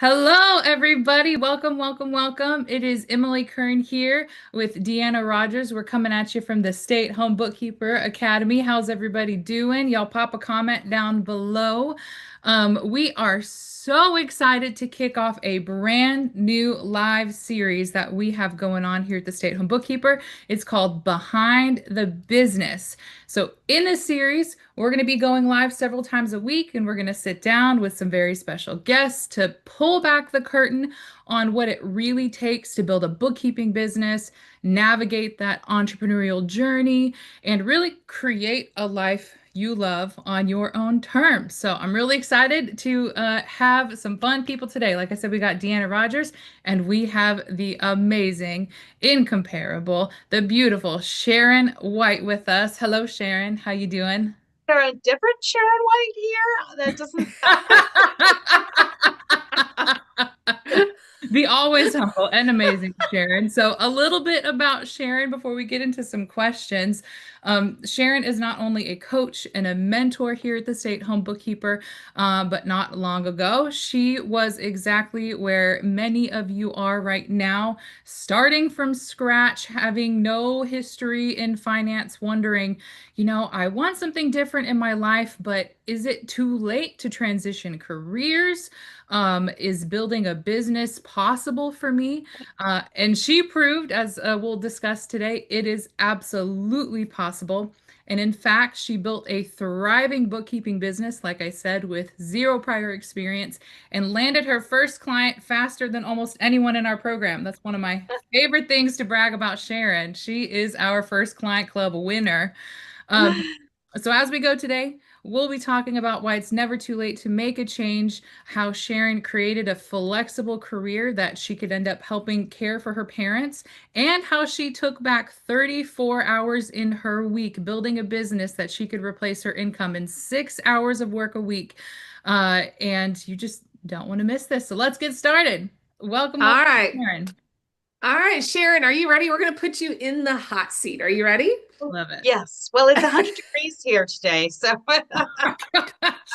Hello, everybody. Welcome, welcome, welcome. It is Emily Kern here with Deanna Rogers. We're coming at you from the State Home Bookkeeper Academy. How's everybody doing? Y'all pop a comment down below. We are so excited to kick off a brand new live series that we have going on here at the State Home Bookkeeper. It's called Behind the Business. So, in this series, we're going to be going live several times a week, and we're going to sit down with some very special guests to pull back the curtain on what it really takes to build a bookkeeping business, navigate that entrepreneurial journey, and really create a life you love on your own terms. So I'm really excited to have some fun people today. Like I said, we got Deanna Rogers, and we have the amazing, incomparable, the beautiful Sharon White with us. Hello, Sharon. How you doing? There a different Sharon White here? That doesn't sound like The always humble and amazing Sharon. So, a little bit about Sharon before we get into some questions. Sharon is not only a coach and a mentor here at the State Home Bookkeeper, but not long ago, she was exactly where many of you are right now, starting from scratch, having no history in finance, wondering, I want something different in my life, but is it too late to transition careers? Is building a business possible for me? And she proved, as we'll discuss today, it is absolutely possible. And in fact, she built a thriving bookkeeping business, like I said, with zero prior experience and landed her first client faster than almost anyone in our program. That's one of my favorite things to brag about Sharon. She is our first client club winner. Um, so as we go today, we'll be talking about why it's never too late to make a change, how Sharon created a flexible career that she could end up helping care for her parents, and how she took back 34 hours in her week building a business that she could replace her income in 6 hours of work a week. And you just don't want to miss this. So let's get started. Welcome, All welcome, right. Sharon. All right, Sharon, are you ready? We're going to put you in the hot seat. Are you ready? Love it. yes. Well, it's 100 degrees here today, so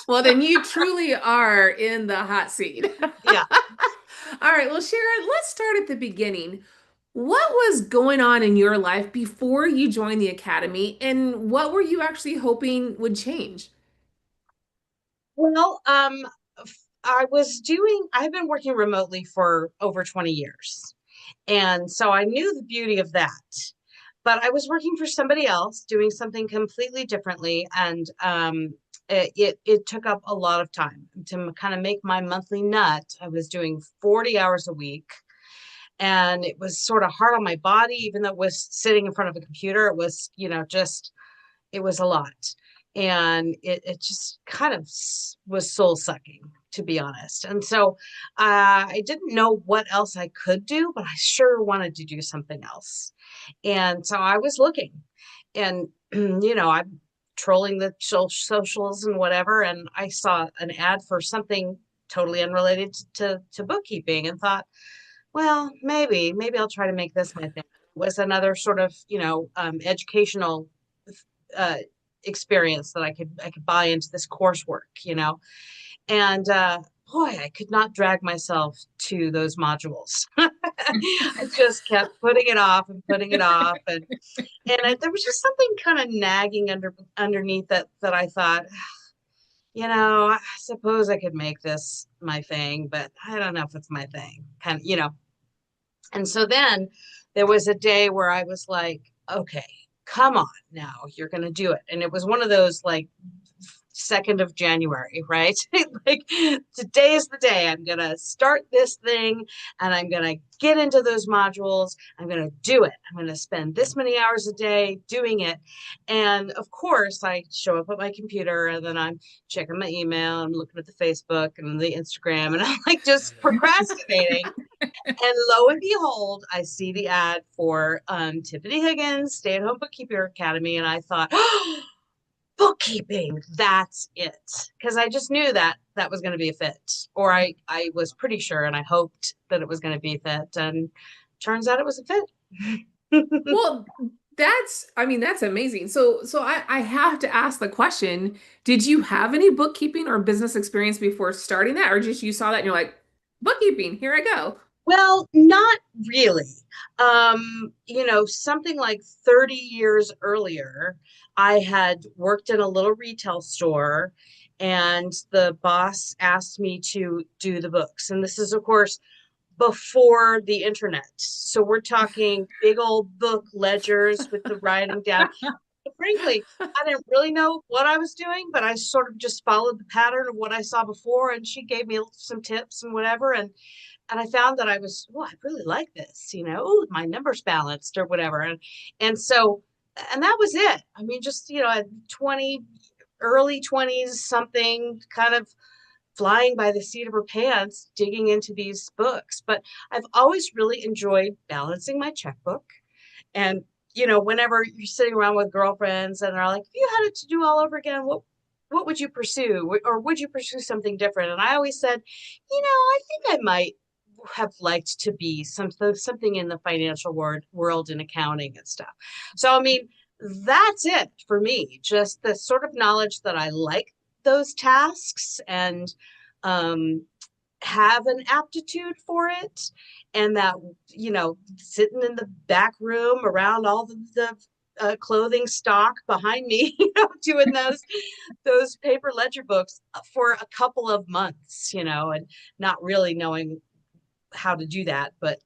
Well, then you truly are in the hot seat. yeah. All right, well, Sharon, let's start at the beginning. What was going on in your life before you joined the academy, and what were you actually hoping would change? Well, I've been working remotely for over 20 years. And so I knew the beauty of that. But I was working for somebody else doing something completely differently. And it took up a lot of time to kind of make my monthly nut. I was doing 40 hours a week, and it was sort of hard on my body, even though it was sitting in front of a computer. It was, just it was a lot. And it just kind of was soul sucking, to be honest. And so I didn't know what else I could do, but I sure wanted to do something else. And so I was looking, and I'm trolling the socials and whatever, and I saw an ad for something totally unrelated to bookkeeping, and thought, well, maybe I'll try to make this my thing. It was another sort of, educational uh, experience that I could buy into this coursework. And boy, I could not drag myself to those modules. I just kept putting it off and putting it off, and there was just something kind of nagging underneath that I thought, I suppose I could make this my thing, but I don't know if it's my thing. Kind of. And so then there was a day where I was like, okay, come on now, you're going to do it. And it was one of those like 2nd of January, right? Like today is the day I'm going to start this thing, and I'm going to get into those modules. I'm going to do it. I'm going to spend this many hours a day doing it. And of course, I show up at my computer, and then I'm checking my email. I'm looking at the Facebook and the Instagram, and I'm like just procrastinating. And lo and behold, I see the ad for Tiffany Higgins, Stay at Home Bookkeeper Academy. And I thought, oh, bookkeeping, that's it. Because I just knew that was going to be a fit. Or I was pretty sure, and I hoped that it was going to be a fit. And turns out it was a fit. Well, that's amazing. So I have to ask the question, did you have any bookkeeping or business experience before starting that, or just you saw that and you're like, bookkeeping. Here I go. Well, not really. Something like 30 years earlier, I had worked in a little retail store, and the boss asked me to do the books. And this is, of course, before the internet. So we're talking big old book ledgers with the writing down. But frankly, I didn't really know what I was doing, but I sort of just followed the pattern of what I saw before, and she gave me some tips and whatever. And I found that I really like this, ooh, my numbers balanced or whatever. And so, and that was it. I mean, just, at 20, early 20s, something kind of flying by the seat of her pants, digging into these books. But I've always really enjoyed balancing my checkbook. And, whenever you're sitting around with girlfriends and they're like, if you had it to do all over again, what would you pursue? Or would you pursue something different? And I always said, I think I might have liked to be something in the financial world in accounting and stuff. So, I mean, that's it for me. Just the sort of knowledge that I like those tasks and have an aptitude for it, and that sitting in the back room around all the clothing stock behind me, doing those paper ledger books for a couple of months, and not really knowing how to do that, but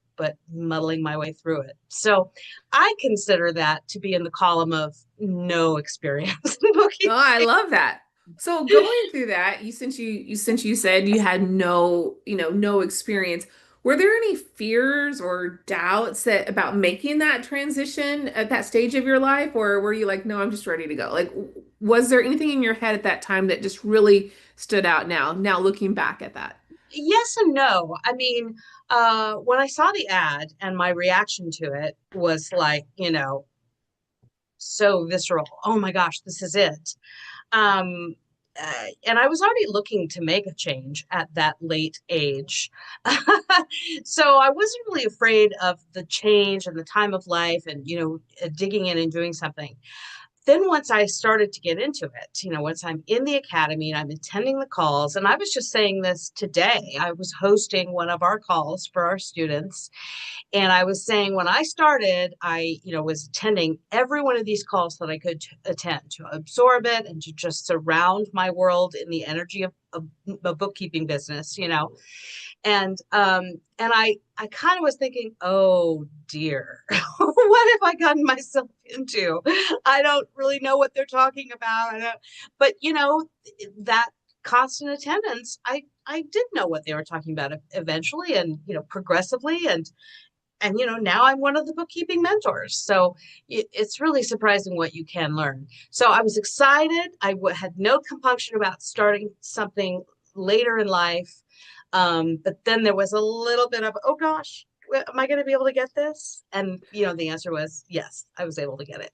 muddling my way through it. So I consider that to be in the column of no experience in Oh, I bookkeeping. love that. So going through that, since you said you had no experience, were there any fears or doubts about making that transition at that stage of your life, or were you like, no, I'm just ready to go? Like, was there anything in your head at that time that just really stood out now looking back at that? Yes and no. I mean, when I saw the ad, and my reaction to it was like, so visceral. Oh my gosh, this is it. Um, and I was already looking to make a change at that late age. So I wasn't really afraid of the change and the time of life and, digging in and doing something. Then once I started to get into it, once I'm in the academy and I'm attending the calls, and I was just saying this today, I was hosting one of our calls for our students. And I was saying when I started, I, was attending every one of these calls that I could attend to absorb it and to just surround my world in the energy of a bookkeeping business, And I kind of was thinking, oh dear, what have I gotten myself into? I don't really know what they're talking about. But that constant attendance, I did know what they were talking about eventually, and progressively, and now I'm one of the bookkeeping mentors. So it's really surprising what you can learn. So I was excited. Had no compunction about starting something later in life. But then there was a little bit of, oh gosh, am I going to be able to get this? And the answer was yes, I was able to get it.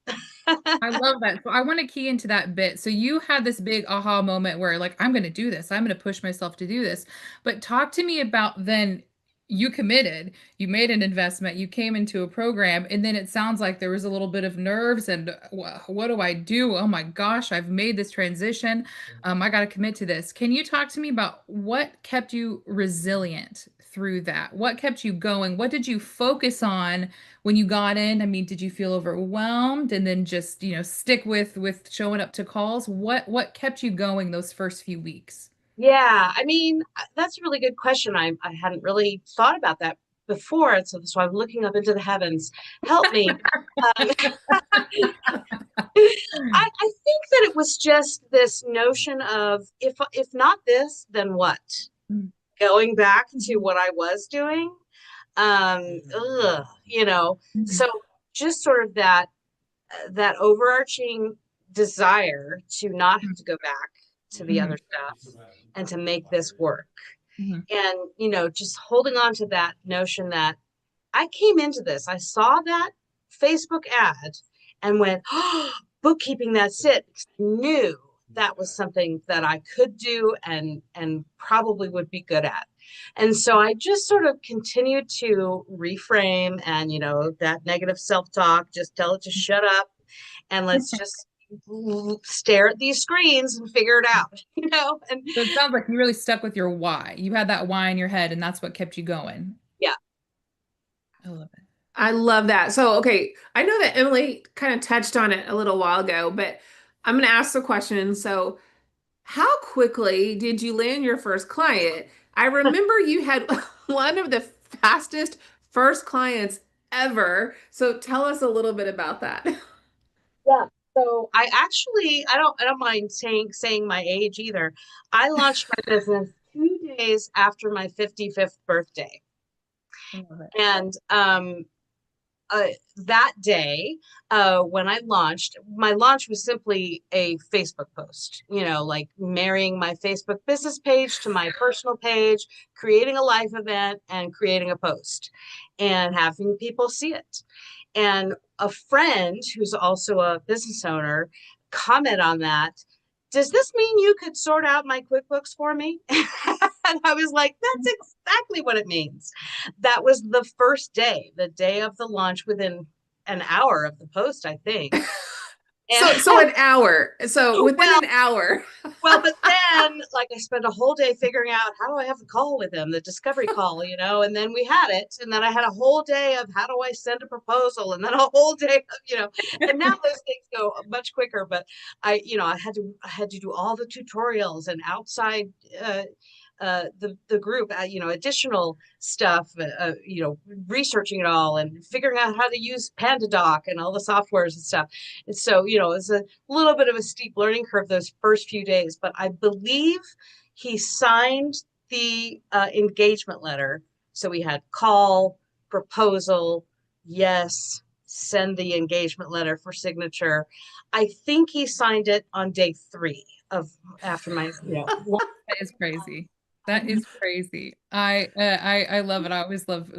I love that. So I want to key into that bit. So you had this big aha moment where like, I'm going to do this. I'm going to push myself to do this. But talk to me about then you committed, you made an investment, you came into a program, and then it sounds like there was a little bit of nerves and what do I do? Oh my gosh, I've made this transition. I got to commit to this. Can you talk to me about what kept you resilient through that? What kept you going? What did you focus on when you got in? I mean, did you feel overwhelmed and then just, stick with showing up to calls? What kept you going those first few weeks? Yeah, I mean, that's a really good question. I hadn't really thought about that before. So I'm looking up into the heavens. Help me. I think that it was just this notion of if not this, then what? Going back to what I was doing. So just sort of that overarching desire to not have to go back to the other stuff and to make this work. Mhm. And, just holding on to that notion that I came into this, I saw that Facebook ad and went, oh, bookkeeping, that's it. Knew that was something that I could do and probably would be good at. And so I just sort of continued to reframe and, that negative self-talk, just tell it to shut up and let's just stare at these screens and figure it out, and So it sounds like you really stuck with your why. You had that why in your head, and that's what kept you going. yeah. I love it. I love that. So, okay, I know that Emily kind of touched on it a little while ago, but I'm going to ask the question. So, how quickly did you land your first client? I remember you had one of the fastest first clients ever. So, tell us a little bit about that. Yeah. So I don't mind saying my age either. I launched my business 2 days after my 55th birthday. I love it. And uh, that day, when I launched, my launch was simply a Facebook post, like marrying my Facebook business page to my personal page, creating a live event and creating a post and having people see it. And a friend who's also a business owner comment on that. Does this mean you could sort out my QuickBooks for me? And I was like, that's exactly what it means. That was the first day, the day of the launch, within an hour of the post, I think. And So an hour. So within well, an hour. but then like I spent a whole day figuring out how do I have the call with him, the discovery call, and then we had it. And then I had a whole day of how do I send a proposal, and then a whole day of, and now those things go much quicker. But I had to do all the tutorials and outside the group, additional stuff, researching it all and figuring out how to use PandaDoc and all the softwares and stuff. And so, it's a little bit of a steep learning curve those first few days, but I believe he signed the engagement letter. So we had call, proposal, yes, send the engagement letter for signature. I think he signed it on day 3 of after my, That is crazy. That is crazy. I love it. I always love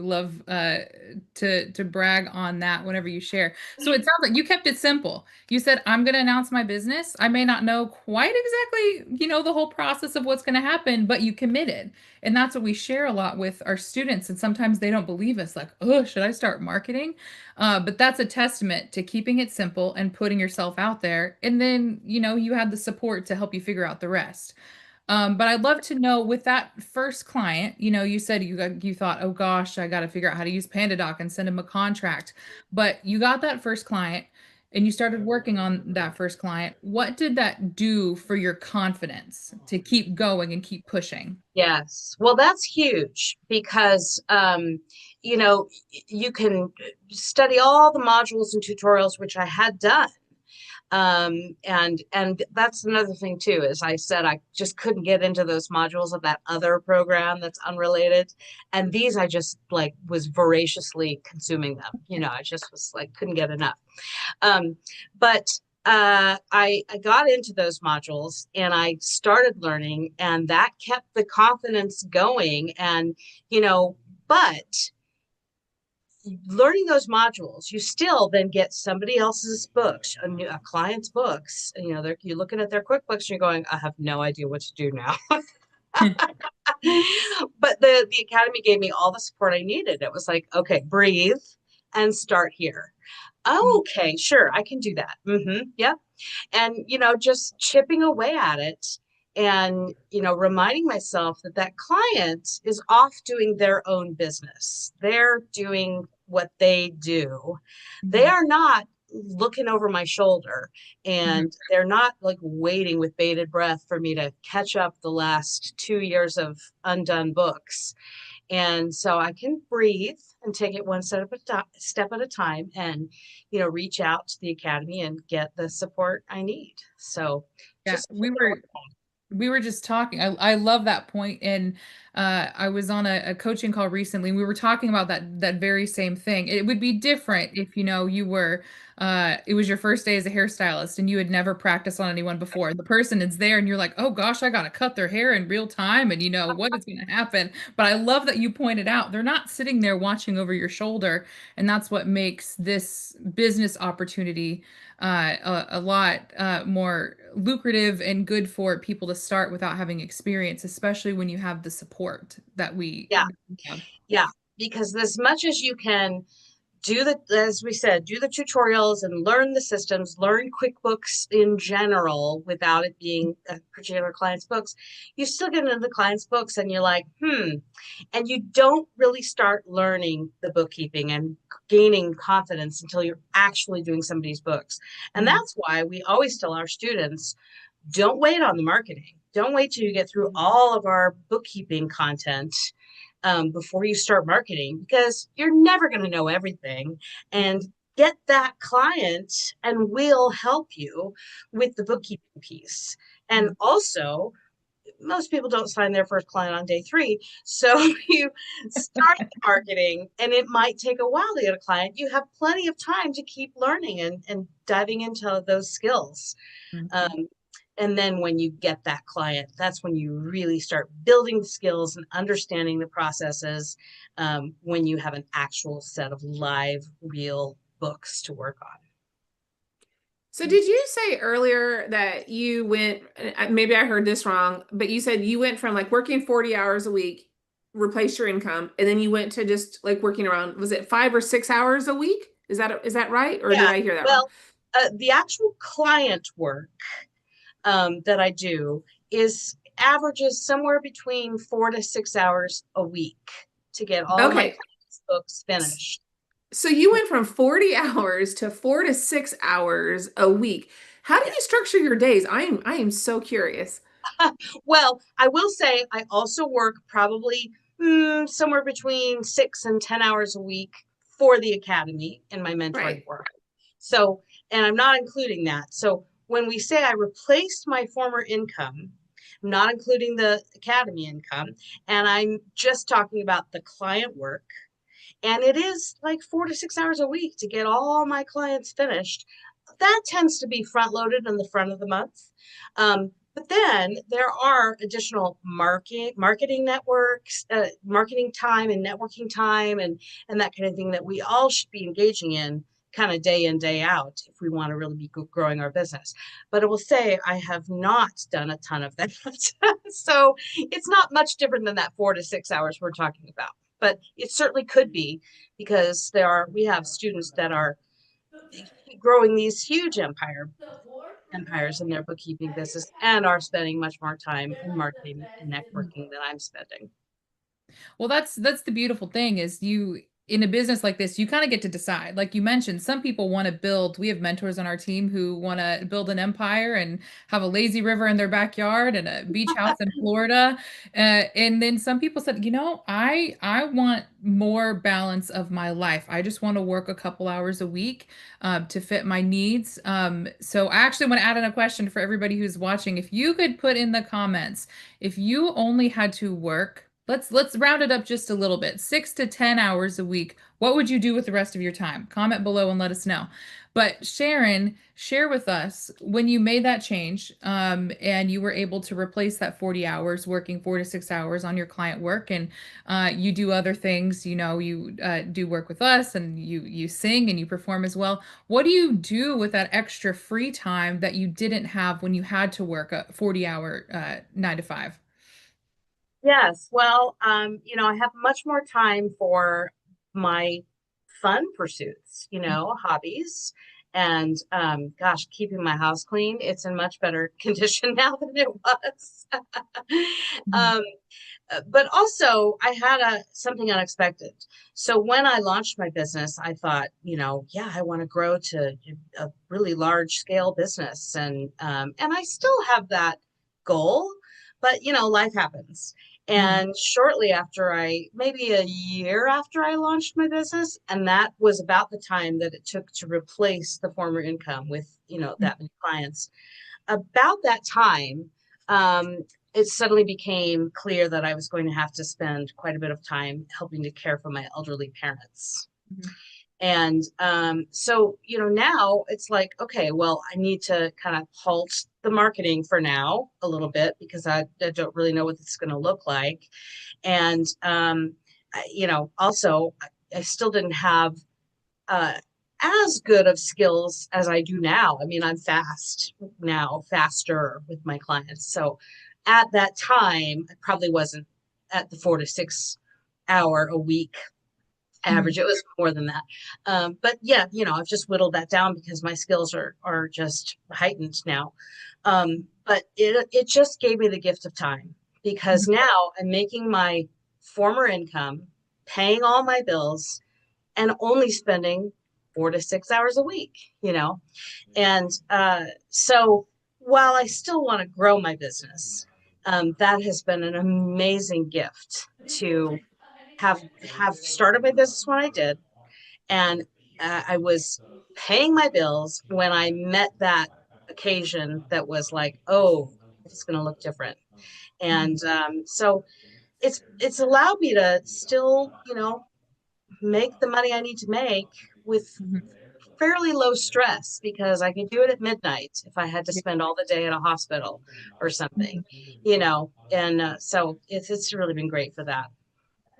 to brag on that whenever you share. So it sounds like you kept it simple. You said, I'm going to announce my business. I may not know quite exactly, the whole process of what's going to happen, but you committed. And that's what we share a lot with our students. And sometimes they don't believe us, like, oh, should I start marketing? But that's a testament to keeping it simple and putting yourself out there. And then, you had the support to help you figure out the rest. But I'd love to know with that first client, you said you thought, oh gosh, I got to figure out how to use PandaDoc and send him a contract. But you got that first client and you started working on that first client. What did that do for your confidence to keep going and keep pushing? Yes. Well, that's huge because, you can study all the modules and tutorials, which I had done. And that's another thing too, as I said, I just couldn't get into those modules of that other program that's unrelated. And these I just like was voraciously consuming them. I just was like, couldn't get enough. But I got into those modules and I started learning, and that kept the confidence going. And, but learning those modules, you still then get somebody else's books, a client's books. And, you're looking at their QuickBooks and you're going, I have no idea what to do now. But the academy gave me all the support I needed. It was like, okay, breathe and start here. Okay, sure, I can do that. Yep. And, just chipping away at it and, reminding myself that that client is off doing their own business. They're doing what they do. They are not looking over my shoulder, and they're not like waiting with bated breath for me to catch up the last 2 years of undone books. And so I can breathe and take it one step at a time, and, reach out to the academy and get the support I need. So Yeah, just we were just talking. I love that point. And I was on a coaching call recently. We were talking about that very same thing. It would be different if you were it was your first day as a hairstylist and you had never practiced on anyone before. The person is there and you're like, oh gosh, I gotta cut their hair in real time and what is gonna happen. But I love that you pointed out they're not sitting there watching over your shoulder, and that's what makes this business opportunity a lot more lucrative and good for people to start without having experience, especially when you have the support that we yeah, have. yeah. Because as much as you can as we said, do the tutorials and learn the systems, learn QuickBooks in general without it being a particular client's books. You still get into the client's books and you're like, and you don't really start learning the bookkeeping and gaining confidence until you're actually doing somebody's books. And that's why we always tell our students, don't wait on the marketing. Don't wait till you get through all of our bookkeeping content before you start marketing, because you're never going to know everything. And get that client and we'll help you with the bookkeeping piece. And also, most people don't sign their first client on day 3. So you start marketing and it might take a while to get a client. You have plenty of time to keep learning and diving into those skills. And then when you get that client, that's when you really start building the skills and understanding the processes, when you have an actual set of live, real books to work on. So did you say earlier that you went, maybe I heard this wrong, but you said you went from like working 40 hours a week, replace your income, and then you went to just like working around, was it 5 or 6 hours a week? Is that right? Or did I hear that wrong? The actual client work that I do is averages somewhere between 4 to 6 hours a week to get all my books finished. So you went from 40 hours to 4 to 6 hours a week. How do you structure your days? I am so curious. Well, I will say I also work probably somewhere between 6 and 10 hours a week for the academy in my mentoring work. So, and I'm not including that. So when we say I replaced my former income, I'm not including the academy income, and I'm just talking about the client work. And it is like 4 to 6 hours a week to get all my clients finished. That tends to be front loaded in the front of the month. But then there are additional marketing networks, marketing time and networking time and that kind of thing that we all should be engaging in kind of day in, day out if we want to really be growing our business. But I will say I have not done a ton of that. So it's not much different than that 4 to 6 hours we're talking about. But it certainly could be, because we have students that are growing these huge empires in their bookkeeping business and are spending much more time in marketing and networking than I'm spending. Well, that's the beautiful thing is you in a business like this, you kind of get to decide. Like you mentioned, some people want to build, we have mentors on our team who want to build an empire and have a lazy river in their backyard and a beach house in Florida. And then some people said, I want more balance of my life. I just want to work a couple hours a week to fit my needs. So I actually want to add in a question for everybody who's watching. If you could put in the comments, if you only had to work, let's round it up just a little bit. 6 to 10 hours a week. What would you do with the rest of your time? Comment below and let us know. But Sharon, share with us when you made that change, and you were able to replace that 40 hours, working 4 to 6 hours on your client work, and you do other things. You do work with us, and you sing and you perform as well. What do you do with that extra free time that you didn't have when you had to work a 40-hour 9 to 5? Yes, well, I have much more time for my fun pursuits, hobbies. And gosh, keeping my house clean, it's in much better condition now than it was. um, but also, I had something unexpected. So when I launched my business, I thought, I want to grow to a really large scale business, and I still have that goal, but life happens. And shortly after maybe a year after I launched my business, and that was about the time that it took to replace the former income with, that many clients. About that time, it suddenly became clear that I was going to have to spend quite a bit of time helping to care for my elderly parents. And so, now it's like, okay, well, I need to kind of halt the marketing for now a little bit, because I don't really know what it's going to look like. And, also, I still didn't have as good of skills as I do now. I mean, I'm faster with my clients. So at that time, I probably wasn't at the 4 to 6 hour a week Mhm. average. It was more than that. But yeah, I've just whittled that down because my skills are just heightened now. But it just gave me the gift of time because Mhm. now I'm making my former income, paying all my bills, and only spending 4 to 6 hours a week, And so while I still want to grow my business, that has been an amazing gift to have have started my business when I did, and I was paying my bills when I met that occasion that was like, oh, it's going to look different, Mhm. and so it's allowed me to still, make the money I need to make with Mhm. fairly low stress because I could do it at midnight if I had to Yeah. spend all the day in a hospital or something, Mhm. and so it's really been great for that.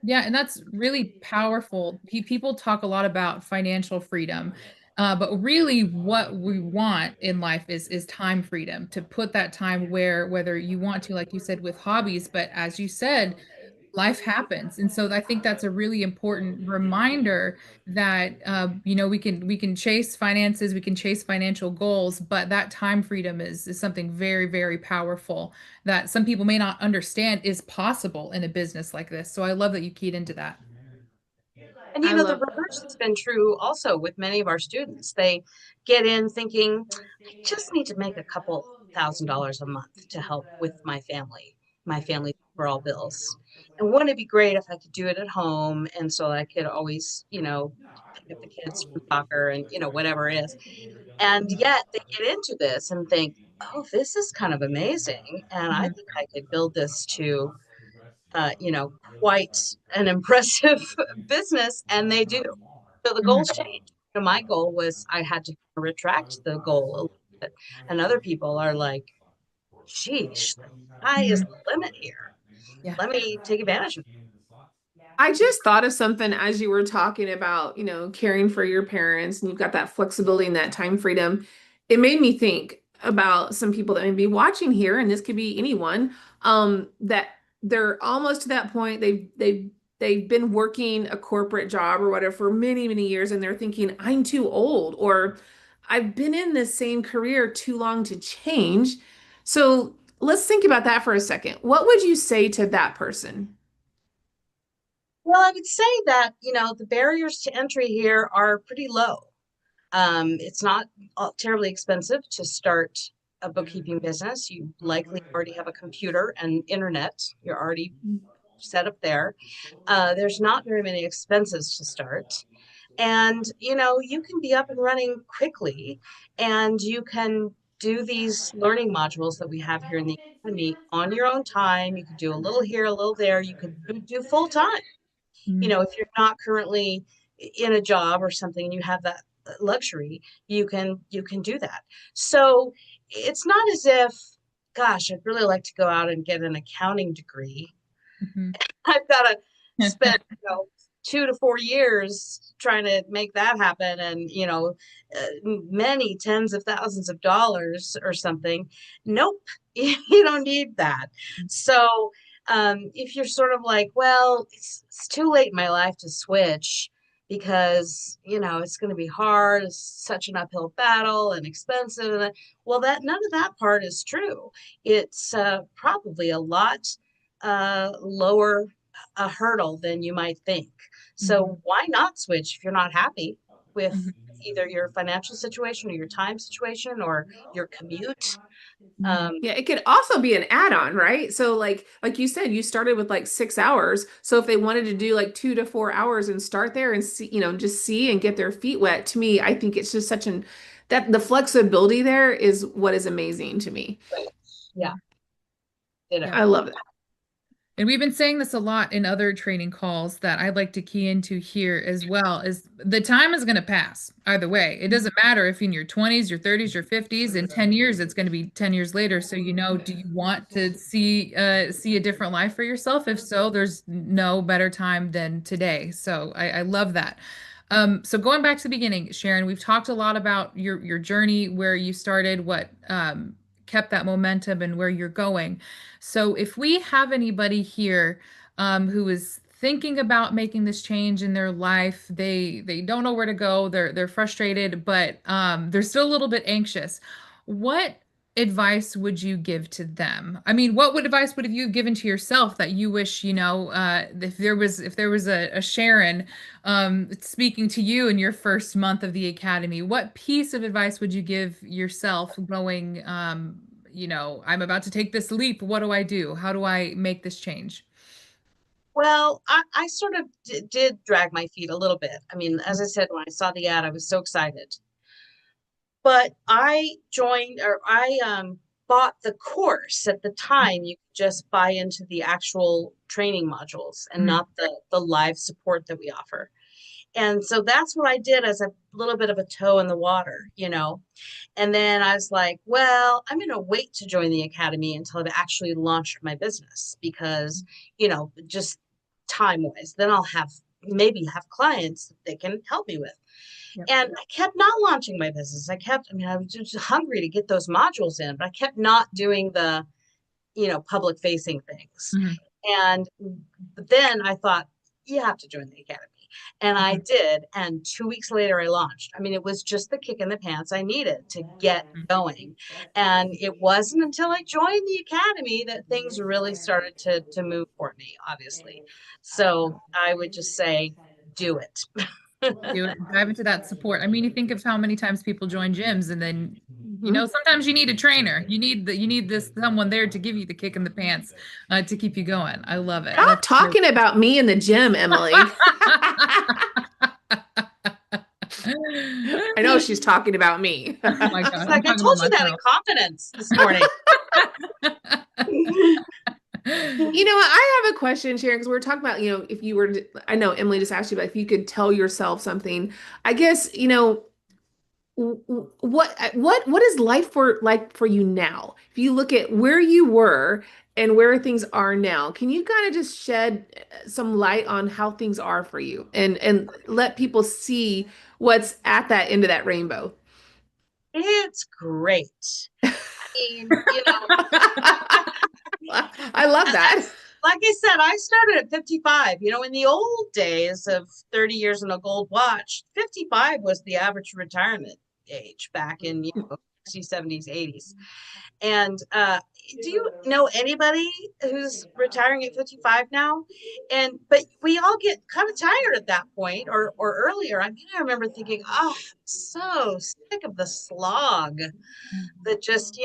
Yeah, and that's really powerful. People talk a lot about financial freedom, but really, what we want in life is time freedom to put that time where, whether you want to, like you said, with hobbies, but as you said, life happens, and so I think that's a really important reminder that we can chase finances, we can chase financial goals, but that time freedom is something very, very powerful that some people may not understand is possible in a business like this. So I love that you keyed into that. And I the love reverse has been true also with many of our students. They get in thinking, I just need to make a couple $1,000s a month to help with my family's overall bills. And wouldn't it be great if I could do it at home and so I could always, pick up the kids from soccer and, whatever it is. And yet they get into this and think, oh, this is kind of amazing. And I Mhm. think I could build this to uh, you know, quite an impressive business, and they do. So the Mhm. goals change. My goal was I had to retract the goal a little bit, and other people are like, "Sheesh, the sky is Mhm. the limit here. Yeah. Let me take advantage of it." I just thought of something as you were talking about, caring for your parents and you've got that flexibility and that time freedom. It made me think about some people that may be watching here, and this could be anyone, that they're almost to that point. They've been working a corporate job or whatever for many, many years, and they're thinking, I'm too old, or I've been in this same career too long to change. So let's think about that for a second. What would you say to that person? Well, I would say that, the barriers to entry here are pretty low. It's not terribly expensive to start a bookkeeping business. You likely already have a computer and internet. You're already set up there. There's not very many expenses to start. And, you can be up and running quickly and you can do these learning modules that we have here in the academy on your own time. You could do a little here, a little there. You could do full time. Mhm. If you're not currently in a job or something and you have that luxury, you can do that. So it's not as if, gosh, I'd really like to go out and get an accounting degree. Mhm. I've got to spend, 2 to 4 years trying to make that happen, and many tens of thousands of dollars or something. Nope, you don't need that. So if you're sort of like, well, it's too late in my life to switch because it's going to be hard, it's such an uphill battle and expensive, well, that none of that part is true. It's probably a lot lower a hurdle than you might think. Mhm. So why not switch if you're not happy with Mhm. either your financial situation or your time situation or your commute? Um, Mhm. Yeah, it could also be an add-on, right? So like you said, you started with like 6 hours. So if they wanted to do like 2 to 4 hours and start there and see, just see and get their feet wet, to me, I think it's just such an that the flexibility there is what is amazing to me. yeah, ditto. Yeah. I love that. And we've been saying this a lot in other training calls that I'd like to key into here as well, is the time is going to pass either way. It doesn't matter if in your 20s, your 30s, your 50s, in 10 years, it's going to be 10 years later. So, do you want to see a different life for yourself? If so, there's no better time than today. So I love that. So going back to the beginning, Sharon, we've talked a lot about your journey, where you started, what kept that momentum, and where you're going. So if we have anybody here who is thinking about making this change in their life. They don't know where to go. They're frustrated, but they're still a little bit anxious. What advice would you give to them? I mean, what would advice would have you given to yourself that you wish, if there was a Sharon speaking to you in your first month of the academy, what piece of advice would you give yourself going, I'm about to take this leap. What do I do? How do I make this change? Well, I sort of did drag my feet a little bit. I mean, as I said, when I saw the ad, I was so excited. But I joined, or I bought the course. At the time. You could just buy into the actual training modules and Mhm. not the live support that we offer. And so that's what I did as a little bit of a toe in the water. And then I was like, well, I'm going to wait to join the academy until I've actually launched my business because, just time wise, then I'll maybe have clients that they can help me with. Yep. And I kept not launching my business. I was just hungry to get those modules in, but I kept not doing the, public facing things. Mhm. And but then I thought, you have to join the academy. And I Mhm. did. And 2 weeks later, I launched. I mean, it was just the kick in the pants I needed to get going. And it wasn't until I joined the academy that things really started to move for me, obviously. So I would just say, do it. Do it, dive into that support. I mean, you think of how many times people join gyms and then, Mhm. sometimes you need a trainer. You need this someone there to give you the kick in the pants, to keep you going. I love it. Stop That's great. talking about me in the gym, Emily. I know she's talking about me. Oh my She's God, I'm like, I talking told about you that in myself. confidence this morning. You know what? I have a question, Sharon, because we're talking about, if you were to, I know Emily just asked you, but if you could tell yourself something, I guess, what is life for you now? If you look at where you were and where things are now, can you kind of just shed some light on how things are for you and let people see what's at that end of that rainbow? It's great. I mean, I love that. like I said, I started at 55. In the old days of 30 years and a gold watch, 55 was the average retirement age back in, 60s, 70s, 80s. And do you know anybody who's retiring at 55 now? But we all get kind of tired at that point or earlier. I mean, I remember thinking, oh, I'm so sick of the slog that just,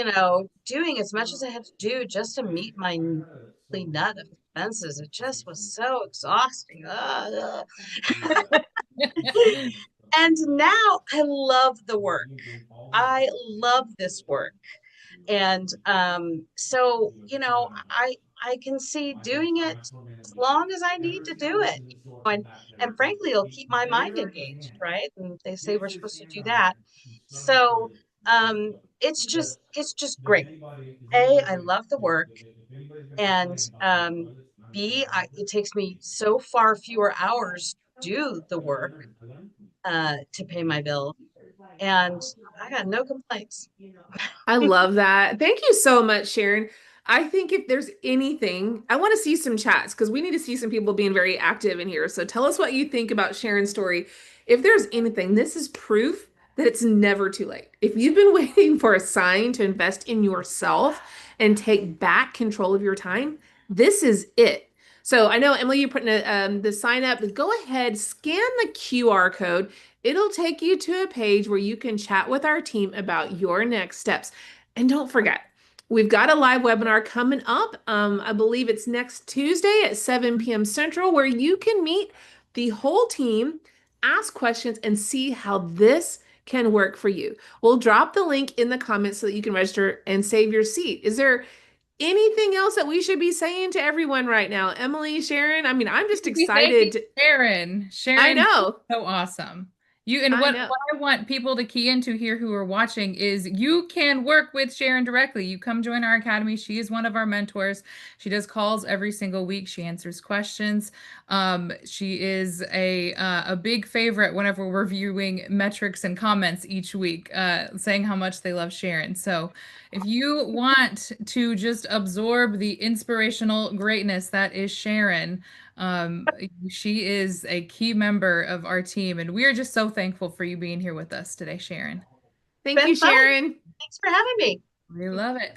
doing as much as I had to do just to meet my monthly nut of expenses. It just was so exhausting. Ugh. And now I love the work. I love this work. And so, I can see doing it as long as I need to do it. And frankly, it'll keep my mind engaged, right? And they say we're supposed to do that. So it's just great. A, I love the work. And B, it takes me so far fewer hours to do the work to pay my bill. And I got no complaints. I love that. Thank you so much, Sharon. I think if there's anything, I want to see some chats because we need to see some people being very active in here. So tell us what you think about Sharon's story. If there's anything, this is proof that it's never too late. If you've been waiting for a sign to invest in yourself and take back control of your time, this is it. So I know, Emily, you're putting the sign up. Go ahead, scan the QR code. It'll take you to a page where you can chat with our team about your next steps. And don't forget, we've got a live webinar coming up. I believe it's next Tuesday at 7 p.m. Central, where you can meet the whole team, ask questions, and see how this can work for you. We'll drop the link in the comments so that you can register and save your seat. Is there anything else that we should be saying to everyone right now? Emily, Sharon, I mean, I'm just Be thanking excited. Sharon. I Sharon, know. so awesome. You and I what know. I want people to key into here who are watching is you can work with Sharon directly. You come join our academy. She is one of our mentors. She does calls every single week. She answers questions. She is a big favorite whenever we're reviewing metrics and comments each week, saying how much they love Sharon. So if you want to just absorb the inspirational greatness that is Sharon, She is a key member of our team, and we are just so thankful for you being here with us today, Sharon. Thank you, Been fun. Sharon. Thanks for having me. We love it.